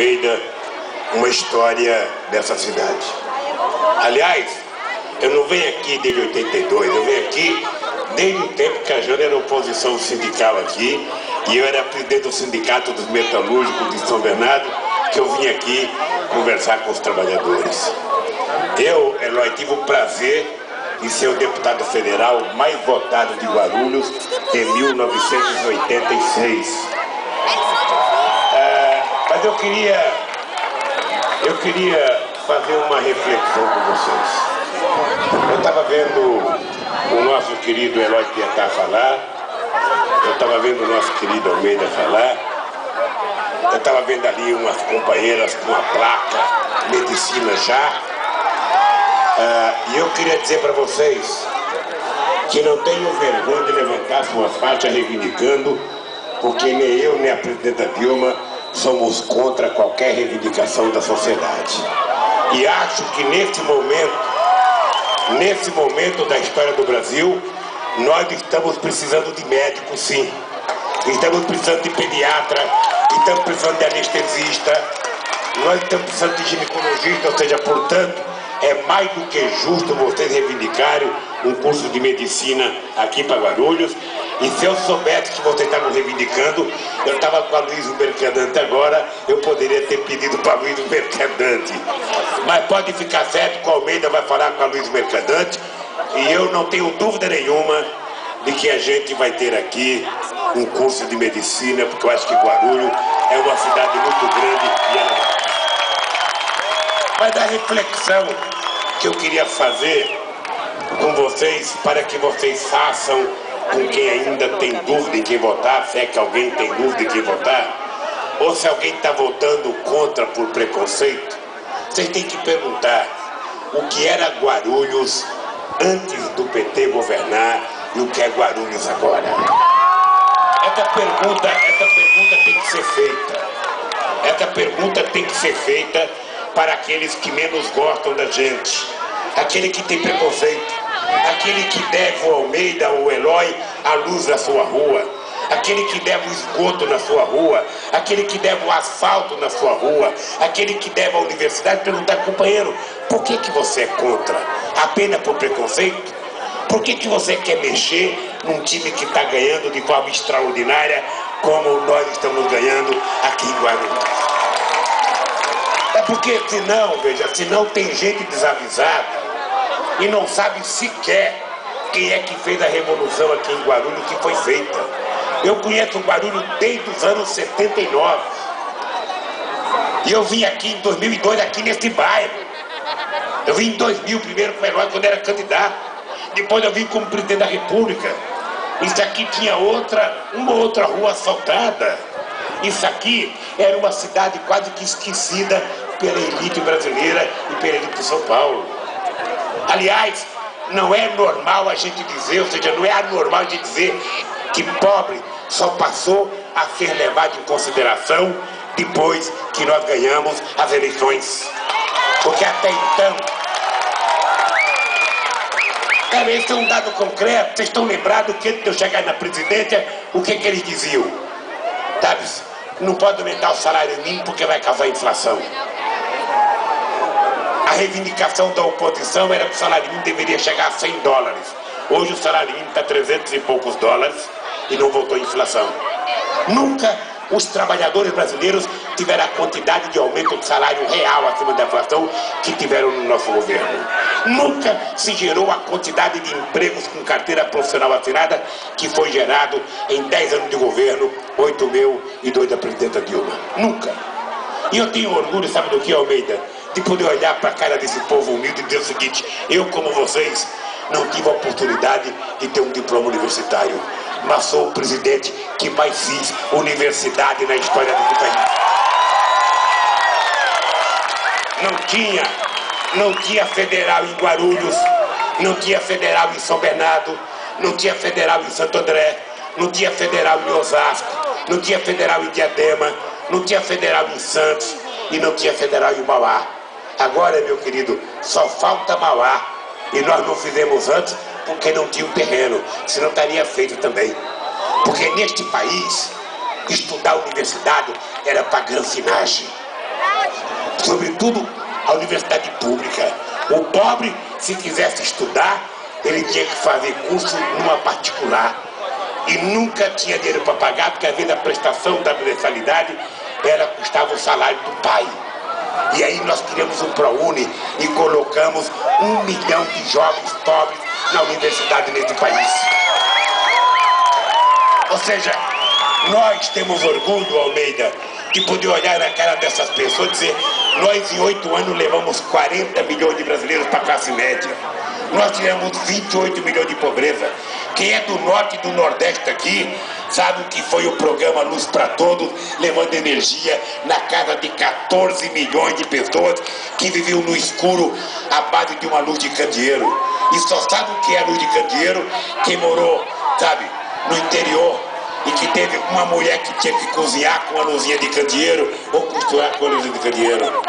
Almeida uma história dessa cidade. Aliás, eu não venho aqui desde 82, eu venho aqui desde o tempo que a Jana era oposição sindical aqui e eu era presidente do Sindicato dos Metalúrgicos de São Bernardo, que eu vim aqui conversar com os trabalhadores. Eu, Eloy, tive o prazer de ser o deputado federal mais votado de Guarulhos em 1986. Mas eu queria fazer uma reflexão com vocês. Eu estava vendo o nosso querido Eloy Pietá falar, eu estava vendo o nosso querido Almeida falar, eu estava vendo ali umas companheiras com a placa Medicina Já, e eu queria dizer para vocês que não tenham vergonha de levantar suas faixas reivindicando, porque nem eu nem a presidenta Dilma somos contra qualquer reivindicação da sociedade. E acho que nesse momento da história do Brasil, nós estamos precisando de médicos, sim. Estamos precisando de pediatra, estamos precisando de anestesista, nós estamos precisando de ginecologista, ou seja, portanto, é mais do que justo vocês reivindicarem um curso de medicina aqui para Guarulhos. E se eu soubesse que vocês estavam reivindicando, eu estava com a Luiz Mercadante agora, eu poderia ter pedido para a Luiz Mercadante. Mas pode ficar certo que o Almeida vai falar com a Luiz Mercadante, e eu não tenho dúvida nenhuma de que a gente vai ter aqui um curso de medicina, porque eu acho que Guarulhos é uma cidade muito grande e ela... Mas a reflexão que eu queria fazer com vocês, para que vocês façam com quem ainda tem dúvida em quem votar, se é que alguém tem dúvida em quem votar, ou se alguém está votando contra por preconceito, vocês têm que perguntar o que era Guarulhos antes do PT governar e o que é Guarulhos agora. Essa pergunta tem que ser feita. Essa pergunta tem que ser feita para aqueles que menos gostam da gente, aquele que tem preconceito, aquele que deve o Almeida ou o Eloy a luz na sua rua, aquele que deve o esgoto na sua rua, aquele que deve o asfalto na sua rua, aquele que deve a universidade, perguntar, companheiro, por que você é contra? Apenas por preconceito? Por que você quer mexer num time que está ganhando de forma extraordinária, como nós estamos ganhando aqui em Guarulhos? É porque senão tem gente desavisada e não sabe sequer quem é que fez a revolução aqui em Guarulhos que foi feita. Eu conheço Guarulhos desde os anos 79. E eu vim aqui em 2002, aqui nesse bairro. Eu vim em 2000 primeiro com o Eloy quando era candidato. Depois eu vim como presidente da República. Isso aqui tinha uma outra rua asfaltada. Isso aqui era uma cidade quase que esquecida pela elite brasileira e pela elite de São Paulo. Aliás, não é normal a gente dizer, ou seja, não é anormal a gente dizer que pobre só passou a ser levado em consideração depois que nós ganhamos as eleições. Porque até então... Esse é um dado concreto. Vocês estão lembrados que antes de eu chegar na presidência, o que eles diziam? Sabe? Não pode aumentar o salário mínimo porque vai causar inflação. A reivindicação da oposição era que o salário mínimo deveria chegar a $100. Hoje o salário mínimo está 300 e poucos dólares e não voltou a inflação. Nunca os trabalhadores brasileiros tiveram a quantidade de aumento de salário real acima da inflação que tiveram no nosso governo. Nunca se gerou a quantidade de empregos com carteira profissional assinada que foi gerado em 10 anos de governo, 8 meu e 2 da presidenta Dilma. Nunca. E eu tenho orgulho, sabe do que, Almeida? De poder olhar para a cara desse povo humilde e dizer o seguinte: eu, como vocês, não tive a oportunidade de ter um diploma universitário, mas sou o presidente que mais fiz universidade na história desse país. Não tinha federal em Guarulhos, não tinha federal em São Bernardo, não tinha federal em Santo André, não tinha federal em Osasco, não tinha federal em Diadema, não tinha federal em Santos e não tinha federal em Mauá. Agora, meu querido, só falta Mauá. E nós não fizemos antes porque não tinha o terreno, senão estaria feito também. Porque neste país, estudar a universidade era para granfinagem. Sobretudo a universidade pública. O pobre, se quisesse estudar, ele tinha que fazer curso numa particular. E nunca tinha dinheiro para pagar, porque às vezes a prestação da mensalidade custava o salário do pai. E aí nós criamos um ProUni e colocamos 1 milhão de jovens pobres na universidade nesse país. Ou seja, nós temos orgulho, Almeida, de poder olhar na cara dessas pessoas e dizer: nós em 8 anos levamos 40 milhões de brasileiros para a classe média. Nós tiramos 28 milhões de pobreza. Quem é do norte e do nordeste aqui sabe o que foi o programa Luz para Todos, levando energia na casa de 14 milhões de pessoas que viviam no escuro à base de uma luz de candeeiro. E só sabe o que é a luz de candeeiro quem morou, sabe, no interior e que teve uma mulher que tinha que cozinhar com a luzinha de candeeiro ou costurar com a luzinha de candeeiro.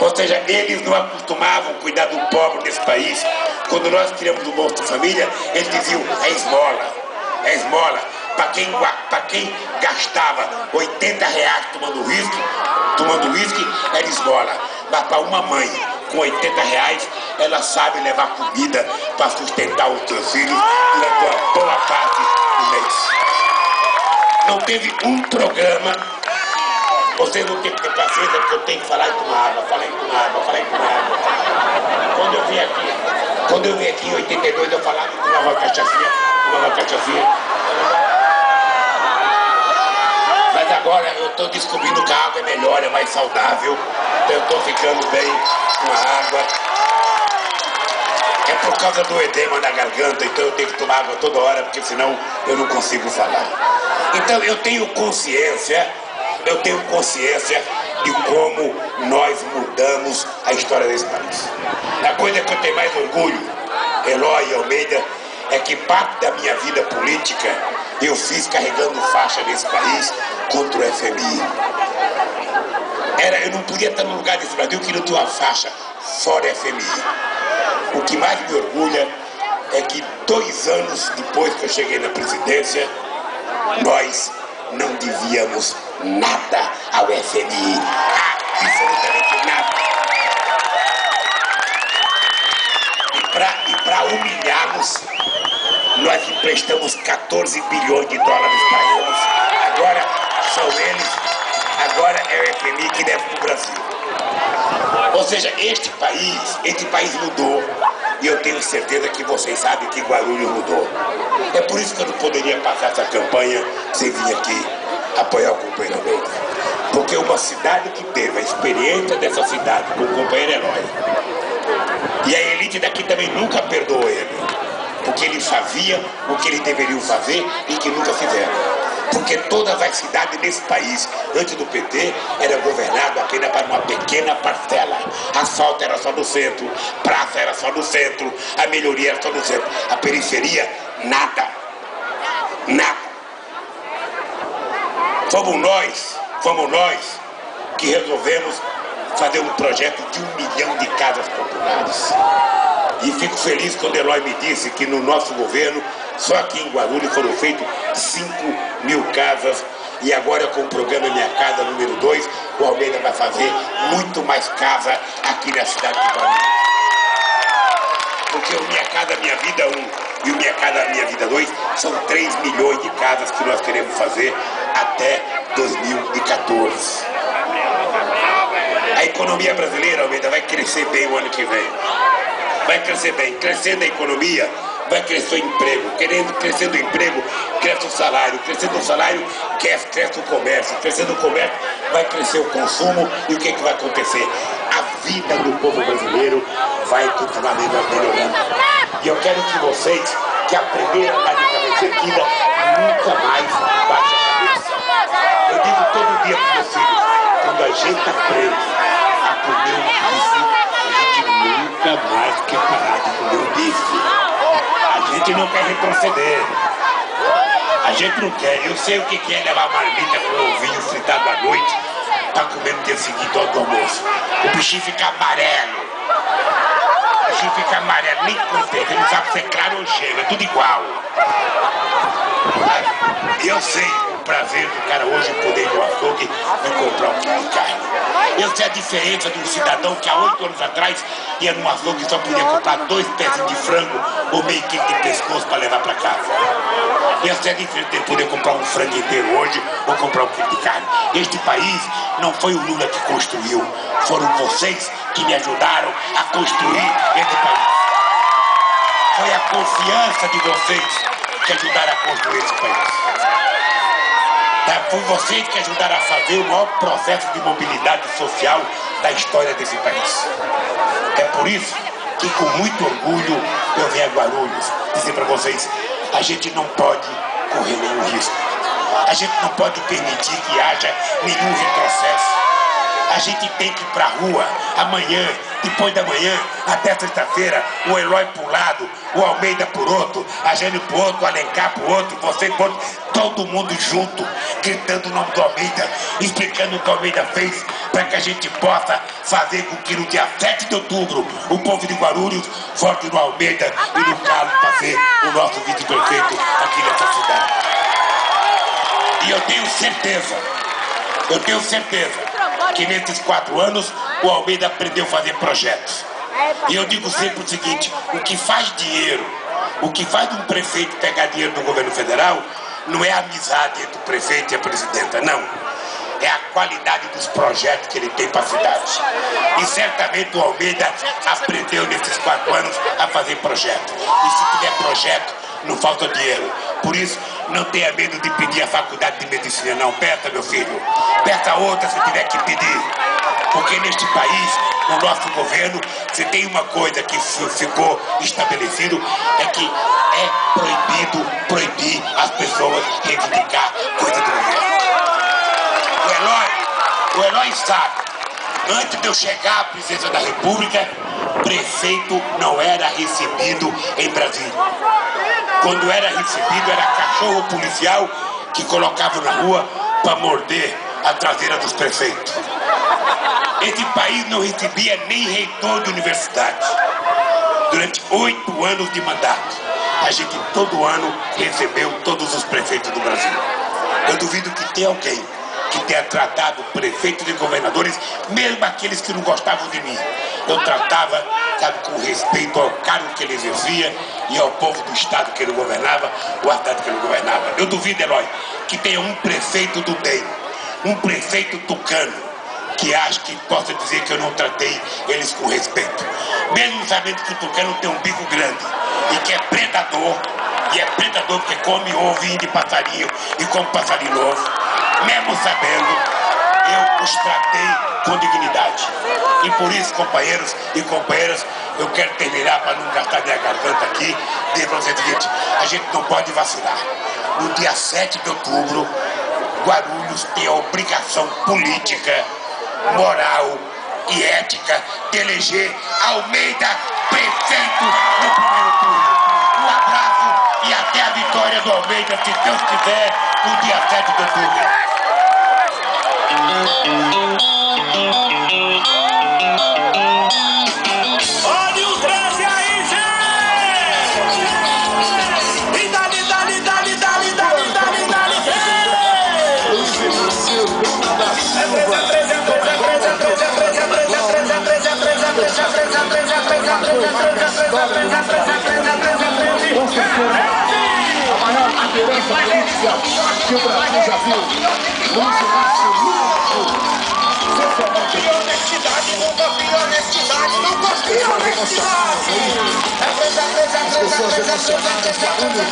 Ou seja, eles não acostumavam cuidar do pobre desse país. Quando nós criamos o Bolsa Família, eles diziam: é esmola, é esmola. Para quem gastava 80 reais tomando uísque, era esmola. Mas para uma mãe com 80 reais, ela sabe levar comida para sustentar os seus filhos durante uma boa parte do mês. Não teve um programa. Vocês não têm que ter paciência, porque eu tenho que falar e tomar água, falar e tomar água. Quando eu vim aqui em 82, eu falava que tomava cachaçinha. Mas agora eu estou descobrindo que a água é melhor, é mais saudável. Então eu estou ficando bem com a água. É por causa do edema na garganta, então eu tenho que tomar água toda hora, porque senão eu não consigo falar. Então eu tenho consciência de como nós mudamos a história desse país. A coisa que eu tenho mais orgulho, Eloy e Almeida, é que parte da minha vida política eu fiz carregando faixa nesse país contra o FMI. Eu não podia estar no lugar desse Brasil que não tinha uma faixa fora FMI. O que mais me orgulha é que 2 anos depois que eu cheguei na presidência, nós não devíamos nada ao FMI. Absolutamente nada. E para humilhá-los, nós emprestamos 14 bilhões de dólares para eles. Agora são eles, agora é o FMI que deve para o Brasil. Ou seja, este país mudou. E eu tenho certeza que vocês sabem que Guarulhos mudou. É por isso que eu não poderia passar essa campanha sem vir aqui apoiar o companheiro Almeida. Porque uma cidade que teve a experiência dessa cidade com o companheiro Eloy, e a elite daqui também nunca perdoou ele, porque eles faziam o que eles deveriam fazer e que nunca fizeram. Porque todas as cidades nesse país, antes do PT, eram governadas apenas para uma pequena parcela. Asfalto era só no centro, praça era só no centro, a melhoria era só no centro. A periferia, nada. Nada. Fomos nós que resolvemos fazer um projeto de 1 milhão de casas populares. E fico feliz quando Eloy me disse que no nosso governo, só aqui em Guarulhos foram feitas 5.000 casas. E agora com o programa Minha Casa número 2, o Almeida vai fazer muito mais casa aqui na cidade de Guarulhos. Porque o Minha Casa Minha Vida 1 e o Minha Casa Minha Vida 2 são 3 milhões de casas que nós queremos fazer até 2014. A economia brasileira, Almeida, vai crescer bem o ano que vem. Vai crescer bem. Crescendo a economia, vai crescer o emprego. Crescendo o emprego, cresce o salário. Crescendo o salário, cresce o comércio. Crescendo o comércio, vai crescer o consumo. E o que vai acontecer? A vida do povo brasileiro vai continuar melhorando. E eu quero que vocês, que aprenderam a dar de cabeça erguida, nunca mais baixem a cabeça. Eu digo todo dia para meus filhos, quando a gente aprende a comer um bife, a gente nunca mais quer parar de comer um bife. A gente não quer retroceder. A gente não quer. Eu sei o que é levar marmita com ovinho fritado à noite para comer no dia seguinte ao almoço. O bichinho fica amarelo. O bichinho fica amarelo, nem contente. Ele não sabe se é claro ou gelo, é tudo igual. E eu sei prazer do cara hoje poder ir no açougue e comprar um quilo de carne. Eu sei a diferença de um cidadão que há 8 anos atrás ia no açougue e só podia comprar 2 pezinhos de frango ou meio quilo de pescoço para levar para casa. Eu sei a diferença de poder comprar um frango inteiro hoje ou comprar um quilo de carne. Este país não foi o Lula que construiu, foram vocês que me ajudaram a construir este país. Foi a confiança de vocês que ajudaram a construir esse país. Foi vocês que ajudaram a fazer o maior processo de mobilidade social da história desse país. É por isso que com muito orgulho eu venho a Guarulhos dizer para vocês, a gente não pode correr nenhum risco. A gente não pode permitir que haja nenhum retrocesso. A gente tem que ir pra rua amanhã, depois da manhã, até sexta-feira, o Eloy por um lado, o Almeida por outro, a Jânio por outro, o Alencar por outro, você por outro, todo mundo junto, gritando o nome do Almeida, explicando o que o Almeida fez, para que a gente possa fazer com que no dia 7 de outubro, o povo de Guarulhos vote no Almeida e no Carlos para ser o nosso vice-prefeito aqui nessa cidade. E eu tenho certeza que nesses 4 anos o Almeida aprendeu a fazer projetos. E eu digo sempre o seguinte, o que faz dinheiro, o que faz um prefeito pegar dinheiro do governo federal, não é a amizade entre o prefeito e a presidenta, não. É a qualidade dos projetos que ele tem para a cidade. E certamente o Almeida aprendeu nesses 4 anos a fazer projeto. E se tiver projeto, não falta dinheiro. Por isso, não tenha medo de pedir a faculdade de medicina, não. Peça, meu filho. Peça outra se tiver que pedir. Porque neste país, no nosso governo, se tem uma coisa que ficou estabelecido, é que é proibido proibir as pessoas reivindicar coisa do governo. O Eloy sabe. Antes de eu chegar à presidência da República, prefeito não era recebido em Brasília. Quando era recebido, era cachorro policial que colocava na rua para morder a traseira dos prefeitos. Esse país não recebia nem reitor de universidade. Durante 8 anos de mandato, a gente todo ano recebeu todos os prefeitos do Brasil. Eu duvido que tenha alguém que tenha tratado prefeitos e governadores, mesmo aqueles que não gostavam de mim. Eu tratava, sabe, com respeito ao cargo que ele exercia e ao povo do estado que ele governava, ou a cidade que ele governava. Eu duvido, Eloy, que tenha um prefeito do bem, um prefeito tucano, que acha que possa dizer que eu não tratei eles com respeito. Mesmo sabendo que o tucano tem um bico grande e que é predador, e é predador porque come ovinho de passarinho e come passarinho novo. Mesmo sabendo, eu os tratei com dignidade. E por isso, companheiros e companheiras, eu quero terminar para não gastar minha garganta aqui, dizer para vocês o seguinte, a gente não pode vacilar. No dia 7 de outubro, Guarulhos tem a obrigação política, moral e ética de eleger Almeida prefeito no primeiro turno. Um abraço e até a vitória do Almeida, se Deus quiser, no dia 7 de outubro. Olha o Brasil aí, gente! E dali, dali, dali, dali, dali, dali, dali, a maior liderança política que o Brasil já viu. Luiz Inácio Lula da Silva. honestidade, não confia honestidade, não confia honestidade. As pessoas emocionadas, Guarulhos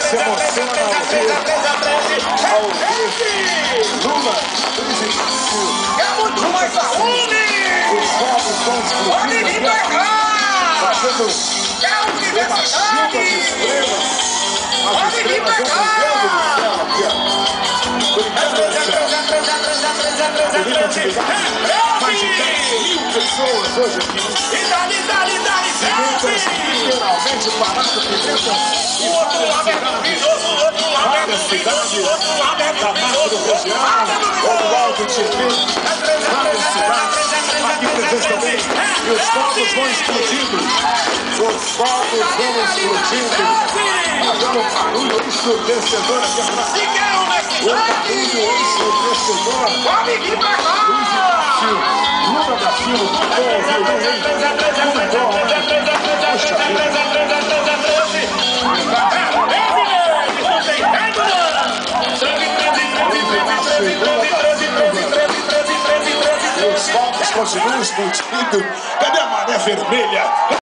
se emocionam ao ouvir Lula, Luiz Inácio. É muito mais saúde! Os novos dons pro Lula, fazendo uma chuva de estrelas. As estrelas vão brilhando no céu aqui, ó. Brilhando no céu. Mais de 10.000 pessoas hoje aqui. Cimentas literalmente paradas por dentro. E várias cidades da macro-região ou do Alto Tietê. Várias cidades aqui presentes também. E os fogos vão explodindo. Os fogos vão explodindo. Fazendo um barulho ensurdecedor aqui atrás. O barulho ensurdecedor. Pode vir pra cá! Lula da Silva, os fogos continuam explodindo. Cadê a maré vermelha?